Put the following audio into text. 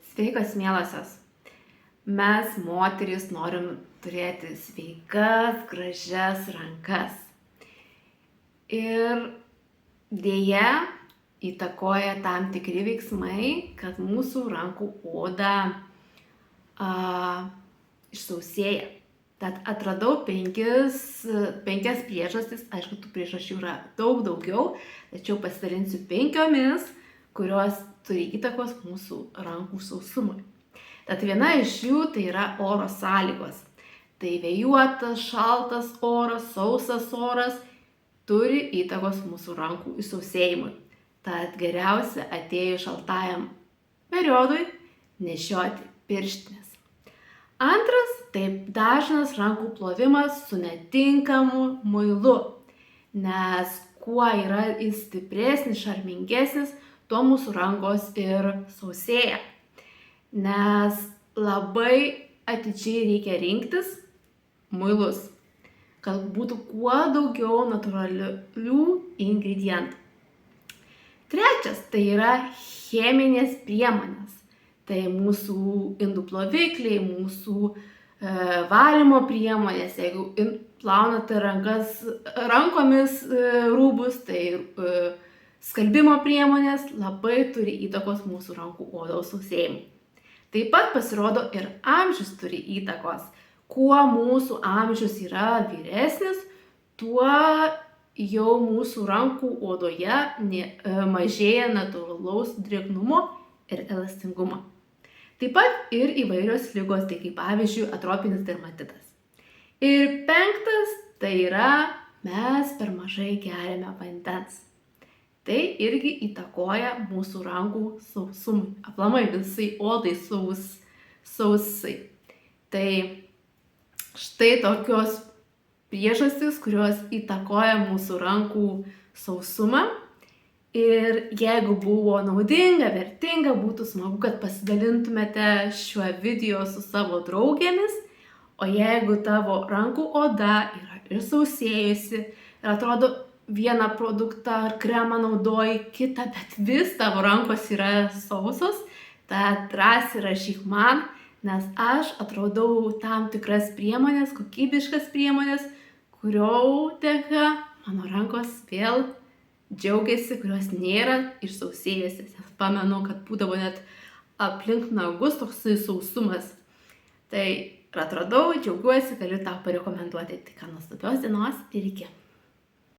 Sveikos mielosios. Mes, moterys, norim turėti sveikas, gražias rankas. Ir dėja įtakoja tam tikri veiksmai, kad mūsų rankų oda išsausėja. Tad atradau penkias priežastis, aišku, tų priežasčių yra daug daugiau, tačiau pasidalinsiu 5, kurios turi įtakos mūsų rankų sausumui. Tad viena iš jų tai yra oro sąlygos. Tai vėjuotas, šaltas oras, sausas oras turi įtakos mūsų rankų išsausėjimui. Tad geriausia atėjus šaltajam periodui nešioti pirštines. Antras, taip dažnas rankų plovimas su netinkamu muilu, nes kuo yra jis stipresnis, šarmingesnis, tuo mūsų rankos ir sausėja. Nes labai atidžiai reikia rinktis muilus, kad būtų kuo daugiau natūralių ingredientų. Trečias, tai yra cheminės priemonės. Tai mūsų indų plovikliai, mūsų valymo priemonės. Jeigu plaunate rankomis rūbus, tai skalbimo priemonės labai turi įtakos mūsų rankų odos sausėjimui. Taip pat pasirodo ir amžius turi įtakos. Kuo mūsų amžius yra vyresnis, tuo jau mūsų rankų odoje mažėja natūralaus drėgnumo ir elastingumo. Taip pat ir įvairios ligos, tai kaip pavyzdžiui atropinis dermatitas. Ir 5, tai yra mes per mažai geriame vandens. Tai irgi įtakoja mūsų rankų sausumui, aplamai visai odai sausai. Tai štai tokios priežastys, kurios įtakoja mūsų rankų sausumą. Ir jeigu buvo naudinga, vertinga, būtų smagu, kad pasidalintumėte šiuo video su savo draugėmis. O jeigu tavo rankų oda yra išsausėjusi ir atrodo vieną produktą ar kremą naudoji kitą, bet vis tavo rankos yra sausos, tad drąsiai rašyk man, nes aš atradau tam tikras priemonės, kokybiškas priemonės, kurio dėka mano rankos vėl džiaugiasi, kurios nėra išsausėjusios. Pamenu, kad būdavo net aplink nagus toksai sausumas. Tai atradau, džiaugiuosi, galiu tau parekomenduoti. Tai ką, nuostabios dienos ir iki.